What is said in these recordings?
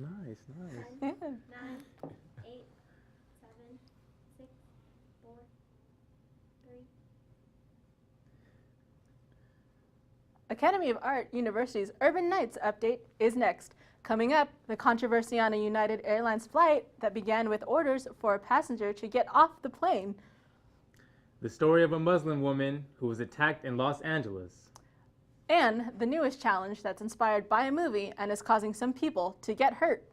Nice, nice. 10, 9, 8, 7, 6, 4, 3. Academy of Art University's Urban Nights update is next. Coming up, the controversy on a United Airlines flight that began with orders for a passenger to get off the plane. The story of a Muslim woman who was attacked in Los Angeles. And the newest challenge that's inspired by a movie and is causing some people to get hurt.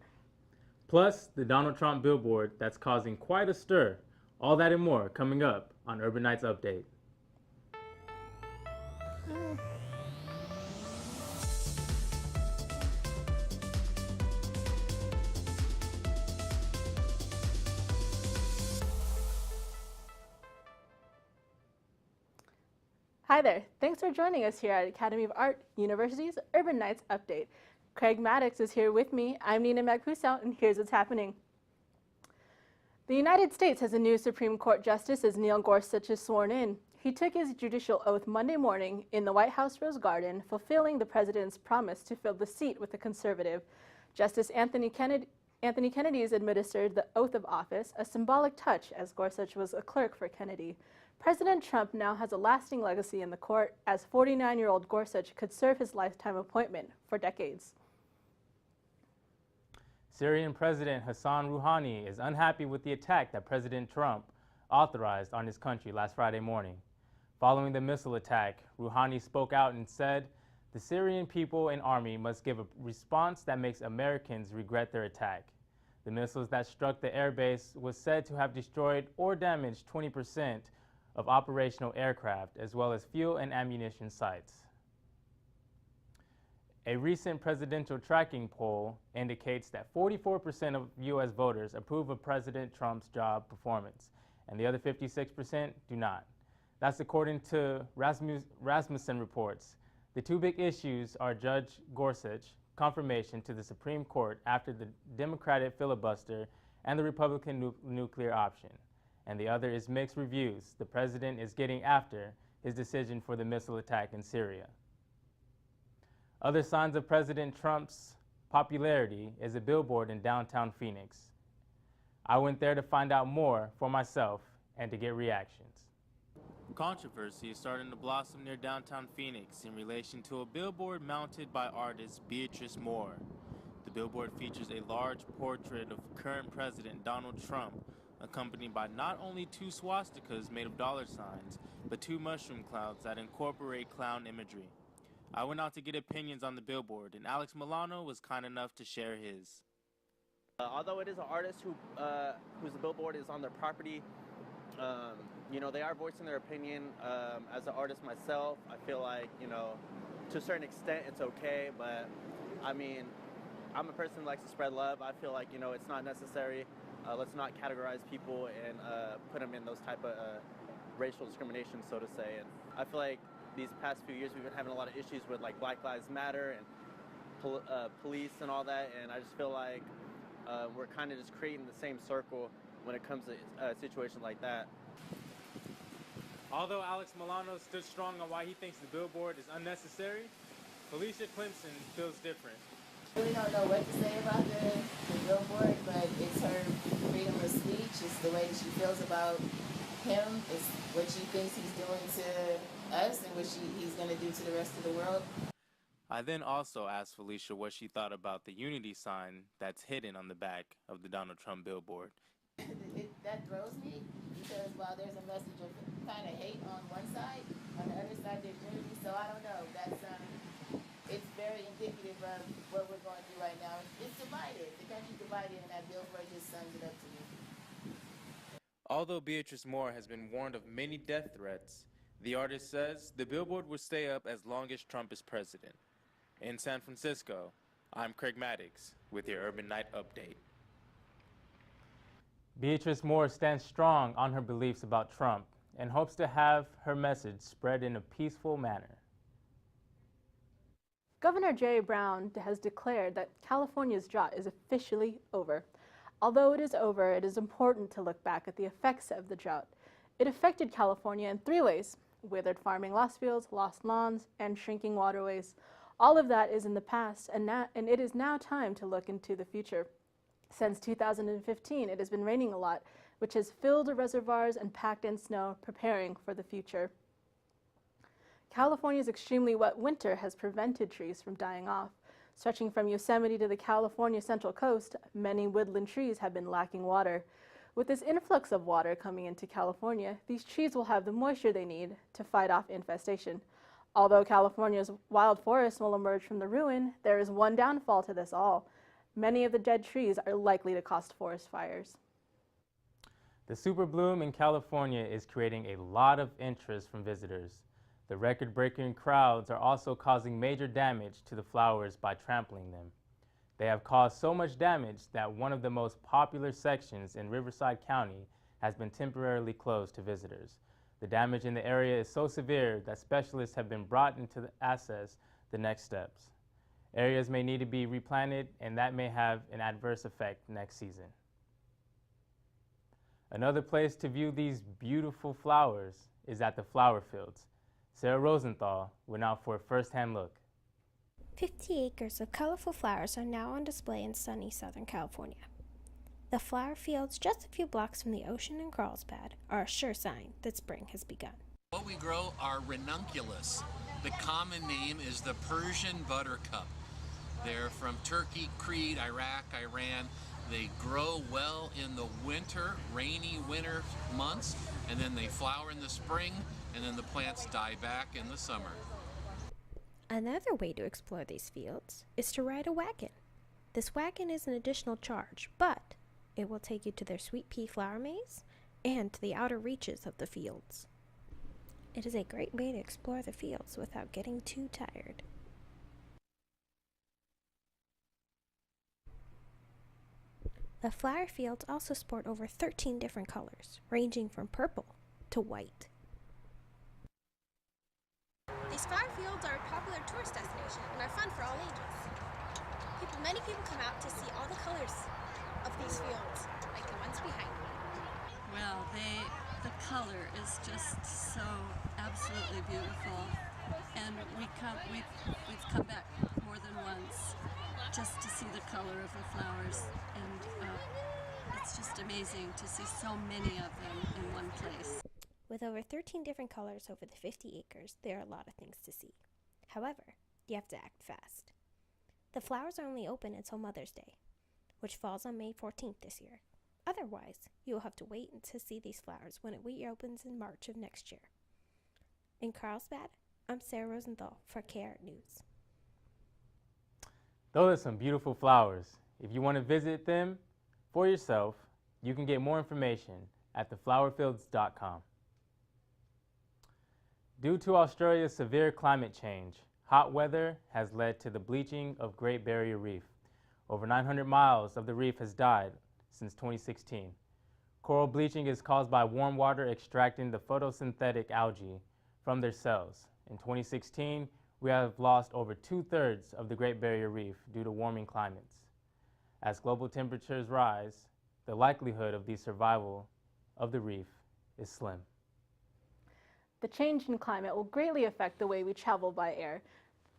Plus, the Donald Trump billboard that's causing quite a stir. All that and more coming up on Urban Nights Update. Hi there. Thanks for joining us here at Academy of Art University's Urban Nights Update. Craig Maddox is here with me. I'm Nina Magpusau, and here's what's happening. The United States has a new Supreme Court Justice as Neil Gorsuch is sworn in. He took his judicial oath Monday morning in the White House Rose Garden, fulfilling the president's promise to fill the seat with a conservative. Justice Anthony Kennedy has administered the oath of office, a symbolic touch as Gorsuch was a clerk for Kennedy. President Trump now has a lasting legacy in the court, as 49-year-old Gorsuch could serve his lifetime appointment for decades. Syrian President Hassan Rouhani is unhappy with the attack that President Trump authorized on his country last Friday morning. Following the missile attack, Rouhani spoke out and said, "The Syrian people and army must give a response that makes Americans regret their attack." The missiles that struck the airbase was said to have destroyed or damaged 20% of operational aircraft, as well as fuel and ammunition sites. A recent presidential tracking poll indicates that 44% of U.S. voters approve of President Trump's job performance, and the other 56% do not. That's according to Rasmussen reports. The two big issues are Judge Gorsuch confirmation to the Supreme Court after the Democratic filibuster and the Republican nuclear option. And the other is mixed reviews the president is getting after his decision for the missile attack in Syria. Other signs of President Trump's popularity is a billboard in downtown Phoenix. I went there to find out more for myself and to get reactions. Controversy is starting to blossom near downtown Phoenix in relation to a billboard mounted by artist Beatrice Moore. The billboard features a large portrait of current President Donald Trump, accompanied by not only two swastikas made of dollar signs, but two mushroom clouds that incorporate clown imagery. I went out to get opinions on the billboard, and Alex Milano was kind enough to share his. Although it is an artist whose billboard is on their property, they are voicing their opinion. As an artist myself, I feel like, to a certain extent it's okay, but I mean, I'm a person who likes to spread love. I feel like, it's not necessary. Let's not categorize people and put them in those type of racial discrimination, so to say. And I feel like these past few years we've been having a lot of issues with like Black Lives Matter and police and all that, and I just feel like we're kind of just creating the same circle when it comes to a situation like that. Although Alex Milano stood strong on why he thinks the billboard is unnecessary, Felicia Clemson feels different. I really don't know what to say about the billboard, but it's her freedom of speech. It's the way she feels about him. It's what she thinks he's doing to us and what he's going to do to the rest of the world. I then also asked Felicia what she thought about the unity sign that's hidden on the back of the Donald Trump billboard. That throws me because while there's a message of kind of hate on one side, on the other side there's unity. So I don't know. It's very indicative of what we're going through right now. It's divided. The country's divided, and that billboard just sums it up to me. Although Beatrice Moore has been warned of many death threats, the artist says the billboard will stay up as long as Trump is president. In San Francisco, I'm Craig Maddox with your Urban Night Update. Beatrice Moore stands strong on her beliefs about Trump and hopes to have her message spread in a peaceful manner. Governor Jerry Brown has declared that California's drought is officially over. Although it is over, it is important to look back at the effects of the drought. It affected California in three ways: withered farming loss fields, lost lawns, and shrinking waterways. All of that is in the past, and it is now time to look into the future. Since 2015, it has been raining a lot, which has filled the reservoirs and packed in snow, preparing for the future. California's extremely wet winter has prevented trees from dying off. Stretching from Yosemite to the California Central Coast, many woodland trees have been lacking water. With this influx of water coming into California, these trees will have the moisture they need to fight off infestation. Although California's wild forests will emerge from the ruin, there is one downfall to this all. Many of the dead trees are likely to cause forest fires. The super bloom in California is creating a lot of interest from visitors. The record-breaking crowds are also causing major damage to the flowers by trampling them. They have caused so much damage that one of the most popular sections in Riverside County has been temporarily closed to visitors. The damage in the area is so severe that specialists have been brought in to assess the next steps. Areas may need to be replanted, and that may have an adverse effect next season. Another place to view these beautiful flowers is at the flower fields. Sarah Rosenthal went out for a first-hand look. 50 acres of colorful flowers are now on display in sunny Southern California. The flower fields just a few blocks from the ocean in Carlsbad are a sure sign that spring has begun. What we grow are ranunculus. The common name is the Persian buttercup. They're from Turkey, Crete, Iraq, Iran. They grow well in the winter, rainy winter months, and then they flower in the spring, and then the plants die back in the summer. Another way to explore these fields is to ride a wagon. This wagon is an additional charge, but it will take you to their sweet pea flower maze and to the outer reaches of the fields. It is a great way to explore the fields without getting too tired. The flower fields also sport over 13 different colors, ranging from purple to white. These flower fields are a popular tourist destination and are fun for all ages. Many people come out to see all the colors of these fields, like the ones behind me. Well, the color is just so absolutely beautiful, and we've come back more than once just to see the color of the flowers, and it's just amazing to see so many of them in one place. With over 13 different colors over the 50 acres, there are a lot of things to see. However, you have to act fast. The flowers are only open until Mother's Day, which falls on May 14th this year. Otherwise, you will have to wait to see these flowers when it reopens in March of next year. In Carlsbad, I'm Sarah Rosenthal for KART News. Those are some beautiful flowers. If you want to visit them for yourself, you can get more information at theflowerfields.com. Due to Australia's severe climate change, hot weather has led to the bleaching of Great Barrier Reef. Over 900 miles of the reef has died since 2016. Coral bleaching is caused by warm water extracting the photosynthetic algae from their cells. In 2016, we have lost over 2/3 of the Great Barrier Reef due to warming climates. As global temperatures rise, the likelihood of the survival of the reef is slim. The change in climate will greatly affect the way we travel by air.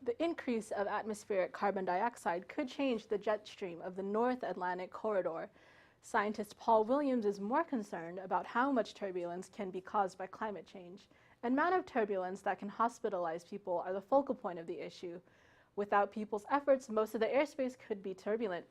The increase of atmospheric carbon dioxide could change the jet stream of the North Atlantic corridor. Scientist Paul Williams is more concerned about how much turbulence can be caused by climate change. An amount of turbulence that can hospitalize people are the focal point of the issue. Without people's efforts, most of the airspace could be turbulent.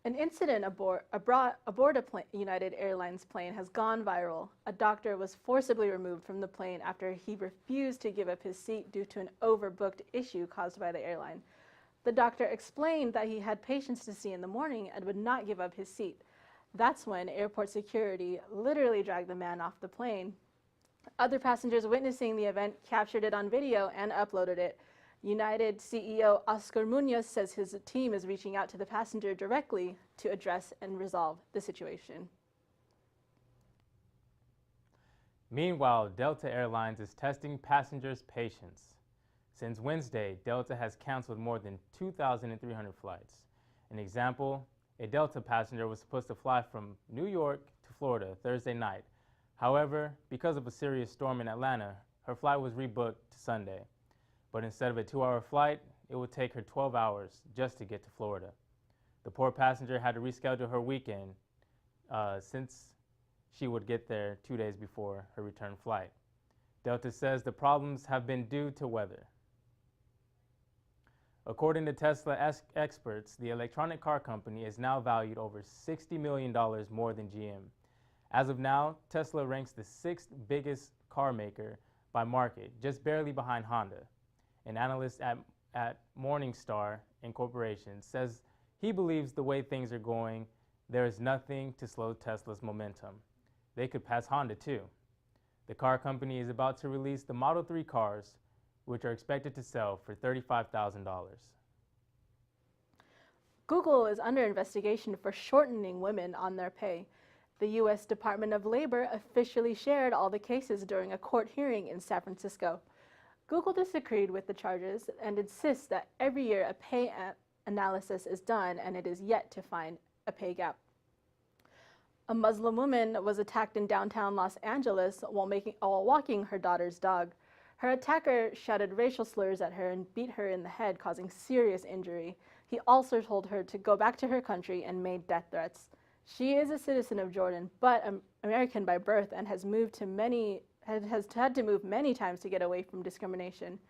An incident aboard a United Airlines plane has gone viral. A doctor was forcibly removed from the plane after he refused to give up his seat due to an overbooked issue caused by the airline. The doctor explained that he had patients to see in the morning and would not give up his seat. That's when airport security literally dragged the man off the plane. Other passengers witnessing the event captured it on video and uploaded it. United CEO Oscar Munoz says his team is reaching out to the passenger directly to address and resolve the situation. Meanwhile, Delta Airlines is testing passengers' patience. Since Wednesday, Delta has canceled more than 2,300 flights. An example, a Delta passenger was supposed to fly from New York to Florida Thursday night. However, because of a serious storm in Atlanta, her flight was rebooked to Sunday. but instead of a 2-hour flight, it would take her 12 hours just to get to Florida. The poor passenger had to reschedule her weekend since she would get there 2 days before her return flight. Delta says the problems have been due to weather. According to Tesla experts, the electronic car company is now valued over $60 million more than GM. As of now, Tesla ranks the 6th biggest car maker by market, just barely behind Honda. An analyst at Morningstar Incorporation says he believes the way things are going, there is nothing to slow Tesla's momentum. They could pass Honda too. The car company is about to release the Model 3 cars, which are expected to sell for $35,000. Google is under investigation for shortening women on their pay. The U.S. Department of Labor officially shared all the cases during a court hearing in San Francisco. Google disagreed with the charges and insists that every year a pay analysis is done and it is yet to find a pay gap. A Muslim woman was attacked in downtown Los Angeles while walking her daughter's dog. Her attacker shouted racial slurs at her and beat her in the head, causing serious injury. He also told her to go back to her country and made death threats. She is a citizen of Jordan, but American by birth, and has had to move many times to get away from discrimination.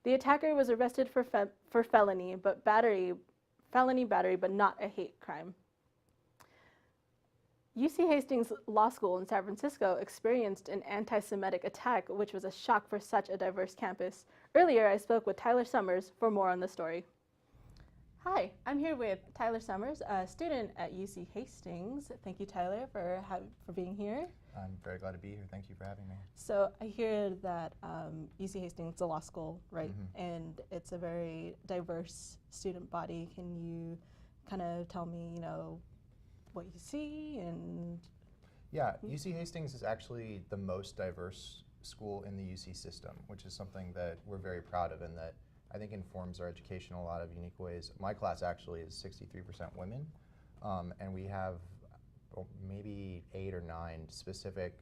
The attacker was arrested for felony battery, but not a hate crime. UC Hastings Law School in San Francisco experienced an anti-Semitic attack, which was a shock for such a diverse campus. Earlier, I spoke with Tyler Summers for more on the story. Hi, I'm here with Tyler Summers, a student at UC Hastings. Thank you, Tyler, for being here. I'm very glad to be here. Thank you for having me. So I hear that UC Hastings is a law school, right? Mm-hmm. And it's a very diverse student body. Can you kind of tell me, what you see and... Yeah, UC Hastings is actually the most diverse school in the UC system, which is something that we're very proud of and that I think informs our education in a lot of unique ways. My class actually is 63% women, and we have maybe 8 or 9 specific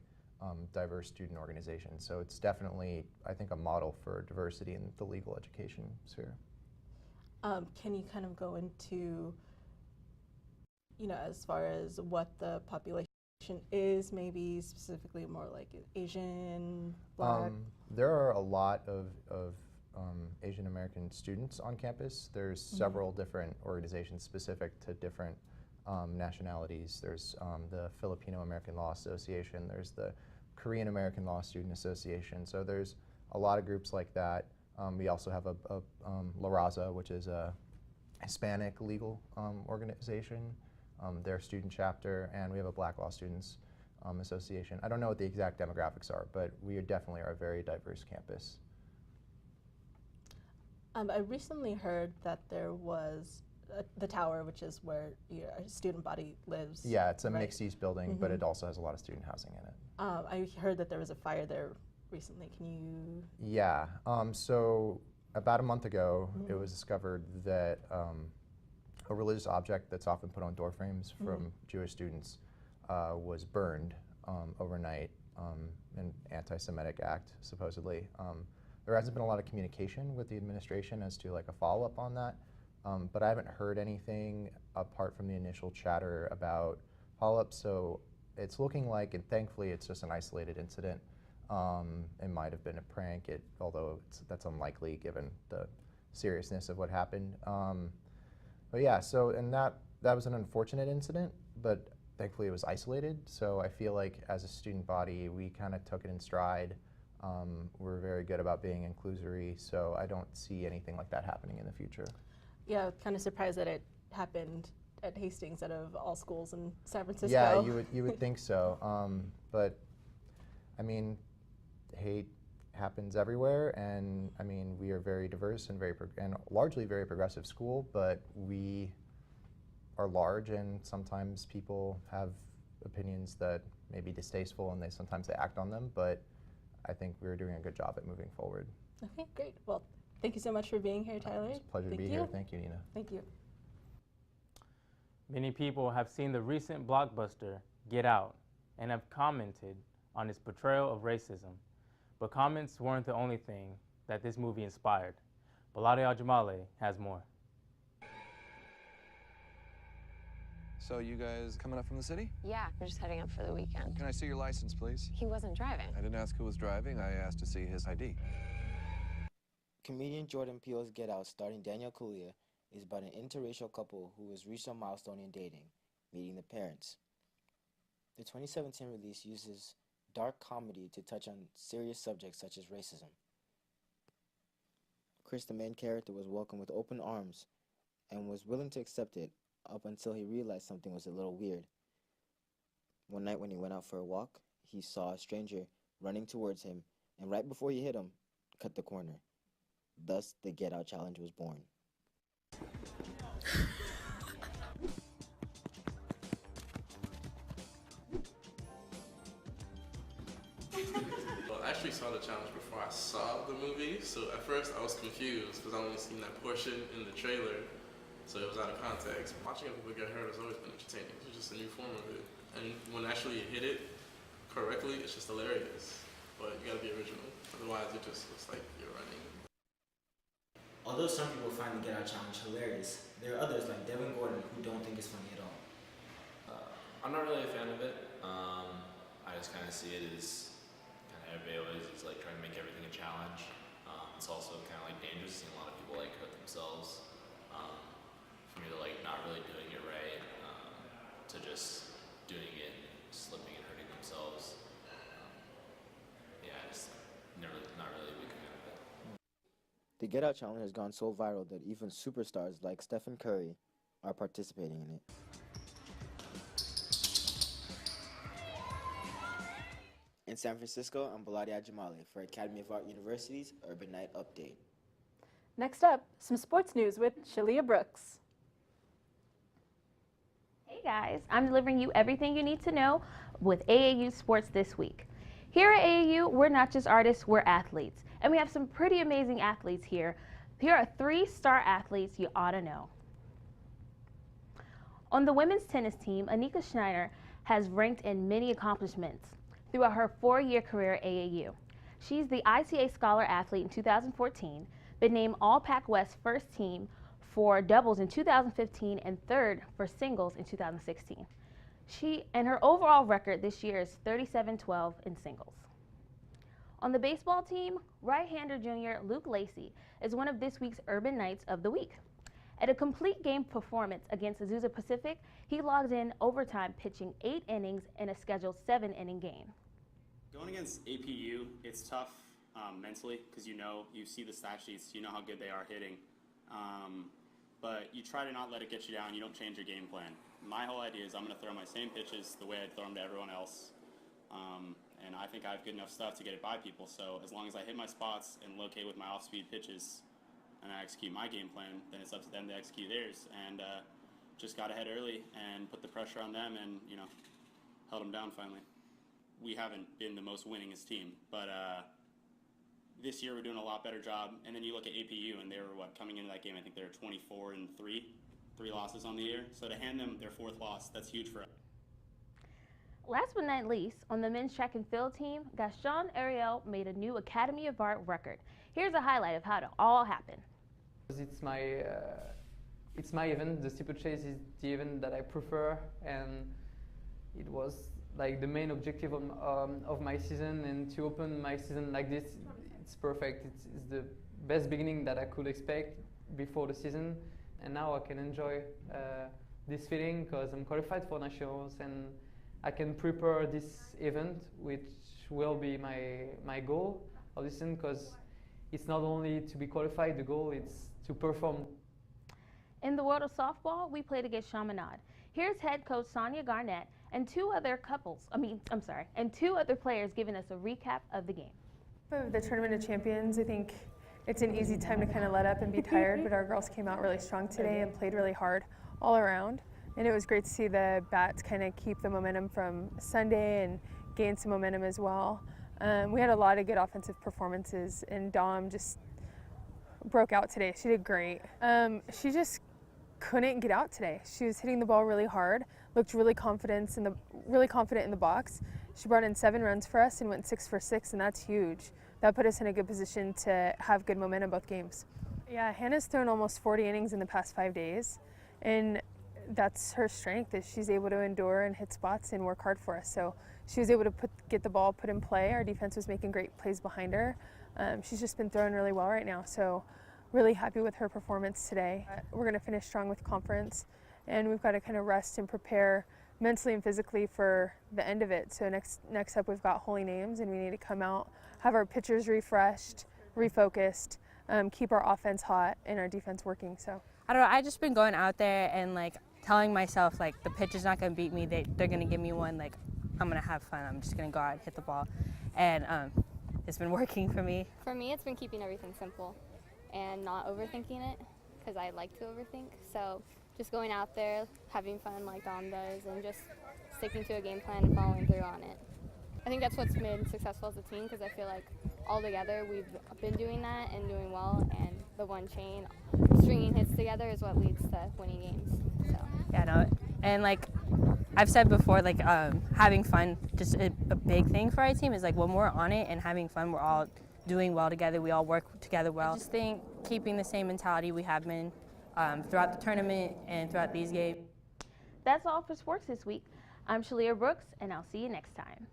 diverse student organizations. So it's definitely, I think, a model for diversity in the legal education sphere. Can you kind of go into, as far as what the population is, maybe specifically more like Asian, Black? There are a lot of Asian American students on campus. There's several different organizations specific to different nationalities. There's the Filipino American Law Association. There's the Korean American Law Student Association. So there's a lot of groups like that. We also have a La Raza, which is a Hispanic legal organization, their student chapter, and we have a Black Law Students Association. I don't know what the exact demographics are, but we definitely are a very diverse campus. I recently heard that there was the tower, which is where your student body lives. Yeah, it's a right? mixed-use building, but it also has a lot of student housing in it. I heard that there was a fire there recently. Can you... Yeah, so about a month ago, it was discovered that a religious object that's often put on door frames from Jewish students was burned overnight, an anti-Semitic act, supposedly. There hasn't been a lot of communication with the administration as to like a follow-up on that, but I haven't heard anything apart from the initial chatter about follow-up, so it's looking like, and thankfully it's just an isolated incident. It might have been a prank, although that's unlikely given the seriousness of what happened. But yeah, so, and that was an unfortunate incident, but thankfully it was isolated, so I feel like as a student body, we kind of took it in stride. We're very good about being inclusory, so I don't see anything like that happening in the future. Yeah, kind of surprised that it happened at Hastings out of all schools in San Francisco. Yeah, you would think so, but I mean, hate happens everywhere, and I mean, we are very diverse and largely very progressive school, but we are large, and sometimes people have opinions that may be distasteful, and sometimes they act on them, but I think we're doing a good job at moving forward. Okay, great. Well, thank you so much for being here, Tyler. It's a pleasure to be here. Thank you, Nina. Thank you. Many people have seen the recent blockbuster, Get Out, and have commented on its portrayal of racism. But comments weren't the only thing that this movie inspired. Baladi Al-Jamali has more. So you guys coming up from the city? Yeah, we're just heading up for the weekend. Can I see your license, please? He wasn't driving. I didn't ask who was driving. I asked to see his ID. Comedian Jordan Peele's Get Out, starring Daniel Kaluuya, is about an interracial couple who has reached a milestone in dating, meeting the parents. The 2017 release uses dark comedy to touch on serious subjects such as racism. Chris, the main character, was welcomed with open arms and was willing to accept it up until he realized something was a little weird. One night when he went out for a walk, he saw a stranger running towards him, and right before he hit him, cut the corner. Thus, the Get Out Challenge was born. Well, I actually saw the challenge before I saw the movie, so at first I was confused because I only seen that portion in the trailer, so it was out of context. Watching other people get hurt has always been entertaining. It's just a new form of it. And when actually you hit it correctly, it's just hilarious. But you gotta be original, otherwise it just looks like you're running. Although some people find the Get Out Challenge hilarious, there are others like Devin Gordon who don't think it's funny at all. I'm not really a fan of it. I just kind of see it as kind of everybody always is like trying to make everything a challenge. It's also kind of like dangerous, seeing a lot of people like hurt themselves. For me to like not really doing it right, to just doing it, slipping and hurting themselves. Yeah, just not really a big fan of it. The Get Out Challenge has gone so viral that even superstars like Stephen Curry are participating in it. In San Francisco, I'm Baladi Al-Jamali for Academy of Art University's Urban Night Update. Next up, some sports news with Shalia Brooks. Hey guys, I'm delivering you everything you need to know with AAU Sports this week. Here at AAU, we're not just artists, we're athletes. And we have some pretty amazing athletes here. Here are 3 star athletes you ought to know. On the women's tennis team, Anika Schneider has ranked in many accomplishments throughout her 4-year career at AAU. She's the ICA Scholar Athlete in 2014, been named All-Pac West first team for doubles in 2015 and 3rd for singles in 2016. And her overall record this year is 37-12 in singles. On the baseball team, right-hander junior Luke Lacey is one of this week's Urban Knights of the Week. At a complete game performance against Azusa Pacific, he logged in overtime pitching 8 innings in a scheduled 7-inning game. Going against APU, it's tough mentally because you see the stat sheets, you know how good they are hitting. But you try to not let it get you down, you don't change your game plan. My whole idea is I'm going to throw my same pitches the way I'd throw them to everyone else. And I think I have good enough stuff to get it by people, so as long as I hit my spots and locate with my off-speed pitches and I execute my game plan, then it's up to them to execute theirs. And just got ahead early and put the pressure on them and, held them down finally. We haven't been the most winningest team, but this year we're doing a lot better job. And then you look at APU and they were, coming into that game, I think they were 24-3, 3 losses on the year. So to hand them their 4th loss, that's huge for us. Last but not least, on the men's track and field team, Gaston Ariel made a new Academy of Art record. Here's a highlight of how it all happened. It's my event. The steeplechase is the event that I prefer, and it was like the main objective of my season. And to open my season like this, it's perfect. It's the best beginning that I could expect before the season, and now I can enjoy this feeling because I'm qualified for nationals and I can prepare this event, which will be my goal of this season, because it's not only to be qualified, the goal is to perform. In the world of softball, we played against Chaminade. Here's head coach Sonia Garnett and 2 other players giving us a recap of the game. For the Tournament of Champions, I think it's an easy time to kind of let up and be tired, but our girls came out really strong today and played really hard all around. And it was great to see the bats kind of keep the momentum from Sunday and gain some momentum as well. We had a lot of good offensive performances, and Dom just broke out today. She did great. She just couldn't get out today. She was hitting the ball really hard, looked really confident in the box. She brought in 7 runs for us and went 6 for 6, and that's huge. That put us in a good position to have good momentum both games. Yeah, Hannah's thrown almost 40 innings in the past 5 days, and that's her strength, is she's able to endure and hit spots and work hard for us. So she was able to get the ball put in play. Our defense was making great plays behind her. She's just been throwing really well right now, so really happy with her performance today. We're going to finish strong with conference, and we've got to kind of rest and prepare mentally and physically for the end of it. So next up we've got Holy Names, and we need to come out, have our pitchers refreshed, refocused, keep our offense hot and our defense working. So I don't know, I just been going out there and like telling myself like the pitcher's not going to beat me, they're going to give me one, like I'm going to have fun, I'm just going to go out and hit the ball, and it's been working for me. For me, it's been keeping everything simple and not overthinking it, because I like to overthink. So just going out there, having fun like Dom does, and just sticking to a game plan and following through on it. I think that's what's been successful as a team, because I feel like all together we've been doing that and doing well, and the one chain, stringing hits together is what leads to winning games. So. Yeah, no, and like I've said before, like having fun, just a big thing for our team is like when we're on it and having fun, we're all doing well together, we all work together well. I just think keeping the same mentality we have been throughout the tournament and throughout these games. That's all for sports this week. I'm Shalia Brooks, and I'll see you next time.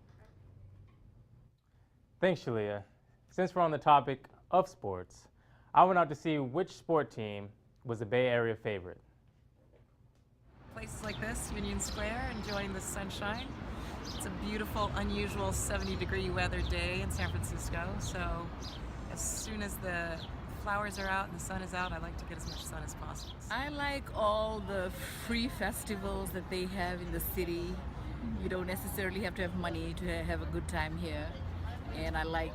Thanks, Shalia. Since we're on the topic of sports, I went out to see which sport team was the Bay Area favorite. Places like this, Union Square, enjoying the sunshine. It's a beautiful, unusual 70-degree weather day in San Francisco, so as soon as the flowers are out and the sun is out, I like to get as much sun as possible. I like all the free festivals that they have in the city. You don't necessarily have to have money to have a good time here. And I like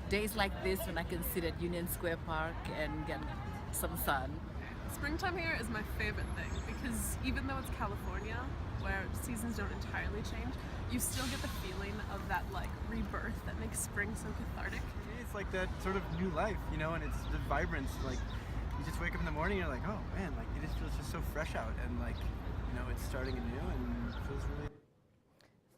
days like this when I can sit at Union Square Park and get some sun. Springtime here is my favorite thing, because even though it's California, where seasons don't entirely change, you still get the feeling of that like rebirth that makes spring so cathartic. It's like that sort of new life, you know, and it's the vibrance. Like you just wake up in the morning, and you're like, oh man, like it just feels just so fresh out, and like, you know, it's starting anew and it feels really.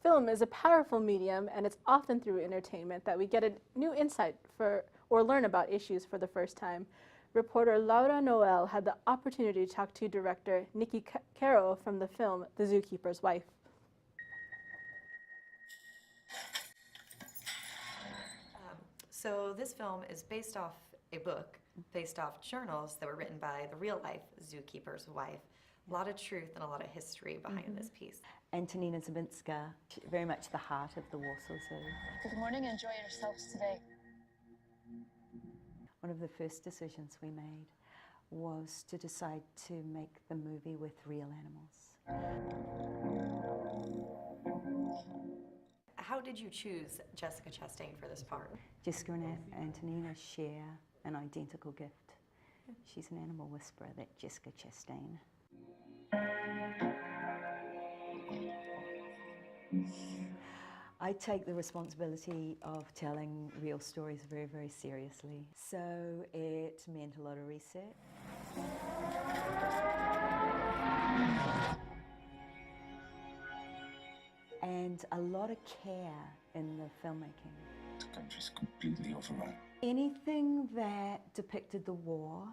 Film is a powerful medium, and it's often through entertainment that we get a new insight or learn about issues for the first time. Reporter Laura Noel had the opportunity to talk to director Nikki Caro from the film The Zookeeper's Wife. So this film is based off a book, based off journals that were written by the real-life zookeeper's wife. A lot of truth and a lot of history behind this piece. Antonina Zabinska, very much the heart of the Warsaw Zoo. Good morning, enjoy yourselves today. One of the first decisions we made was to decide to make the movie with real animals. How did you choose Jessica Chastain for this part? Jessica and Antonina share an identical gift. She's an animal whisperer, that Jessica Chastain. I take the responsibility of telling real stories very, very seriously. So it meant a lot of research. And a lot of care in the filmmaking. The country's completely overrun. Anything that depicted the war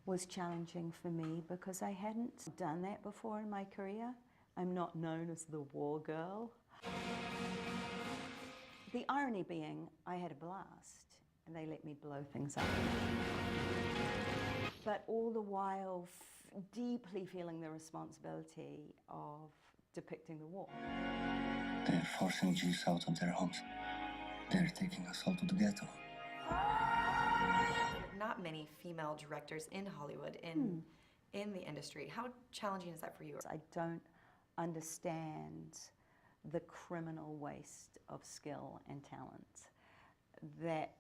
was challenging for me because I hadn't done that before in my career. I'm not known as the war girl. The irony being, I had a blast and they let me blow things up. But all the while deeply feeling the responsibility of depicting the war. They're forcing Jews out of their homes. They're taking us all to the ghetto. Not many female directors in Hollywood, in the industry. How challenging is that for you? I don't understand the criminal waste of skill and talent that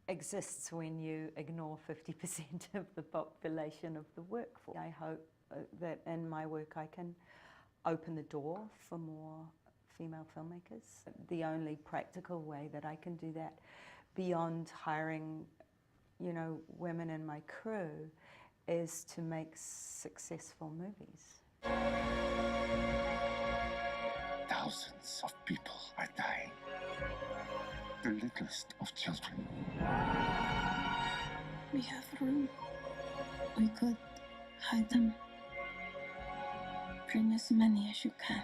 exists when you ignore 50% of the population of the workforce. I hope that in my work I can open the door for more female filmmakers. The only practical way that I can do that beyond hiring, you know, women in my crew is to make successful movies. Thousands of people are dying. The littlest of children. We have room. We could hide them. Bring as many as you can.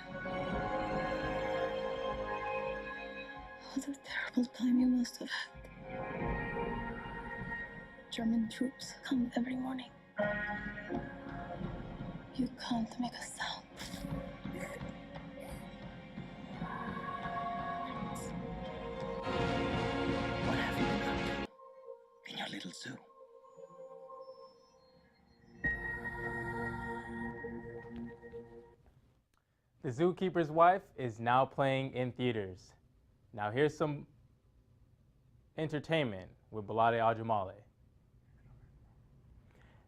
What a terrible time you must have had. German troops come every morning. You can't make a sound. What have you been up to in your little zoo? The Zookeeper's Wife is now playing in theaters. Now here's some entertainment with Balade Ajumale.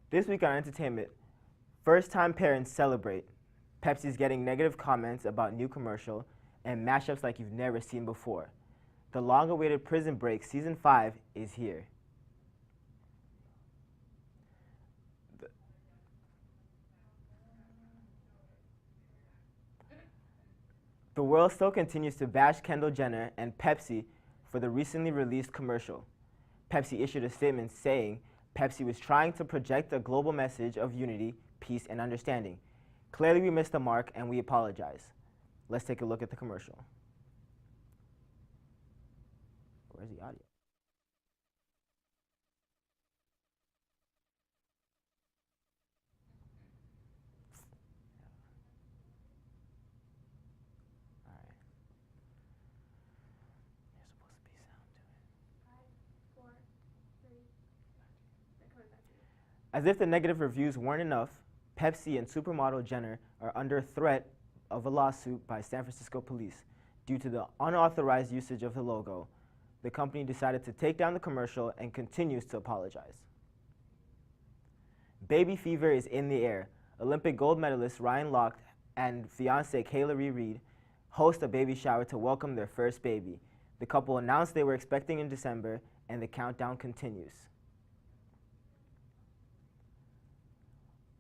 This week on entertainment, first-time parents celebrate. Pepsi's getting negative comments about new commercial and mashups like you've never seen before. The long-awaited Prison Break Season 5 is here. The world still continues to bash Kendall Jenner and Pepsi for the recently released commercial. Pepsi issued a statement saying Pepsi was trying to project a global message of unity, peace, and understanding. Clearly we missed the mark and we apologize. Let's take a look at the commercial. Where's the audio? As if the negative reviews weren't enough, Pepsi and supermodel Jenner are under threat of a lawsuit by San Francisco police due to the unauthorized usage of the logo. The company decided to take down the commercial and continues to apologize. Baby fever is in the air. Olympic gold medalist Ryan Lochte and fiancée Kayla Reid host a baby shower to welcome their first baby. The couple announced they were expecting in December, and the countdown continues.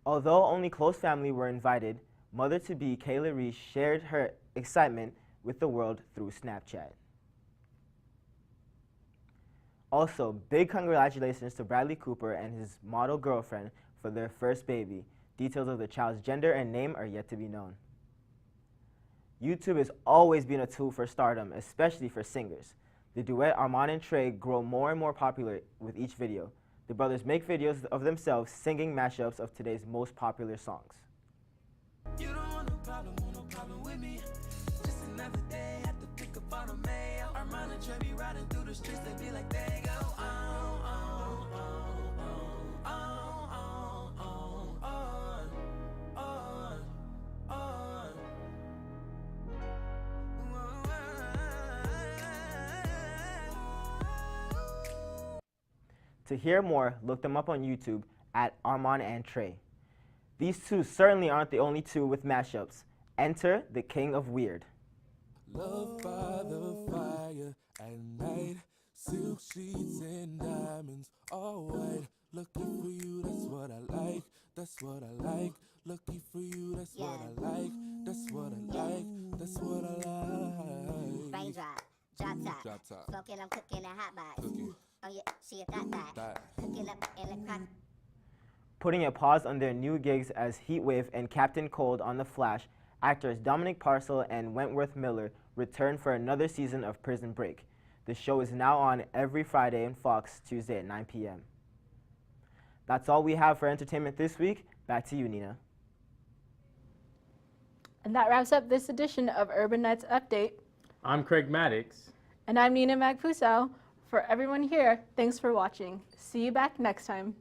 Although only close family were invited, mother-to-be Kayla Reid shared her excitement with the world through Snapchat. Also, big congratulations to Bradley Cooper and his model girlfriend for their first baby. Details of the child's gender and name are yet to be known. YouTube has always been a tool for stardom, especially for singers. The duet Armand and Trey grow more and more popular with each video. The brothers make videos of themselves singing mashups of today's most popular songs. You don't want no problem with me. Just another day at the pick up on a mayo. Armand and Trey be riding through the streets, they be like, they go on, on, on, on, on, on, on, on. To hear more, look them up on YouTube at Armand and Trey. These two certainly aren't the only two with mashups. Enter the king of weird. Love by the fire at night, silk sheets and diamonds, all white. Lucky for you, that's what I like. That's what I like. Lucky for you, that's what I like. That's what I like. That's what I like. Raindrop, drop top. Smoking, I'm cooking a hot box. Oh yeah, she a thot. Cooking up in the crock. Putting a pause on their new gigs as Heatwave and Captain Cold on The Flash, actors Dominic Parcell and Wentworth Miller return for another season of Prison Break. The show is now on every Friday on Fox, Tuesday at 9 p.m. That's all we have for entertainment this week. Back to you, Nina. And that wraps up this edition of Urban Nights Update. I'm Craig Maddox. And I'm Nina Magpusau. For everyone here, thanks for watching. See you back next time.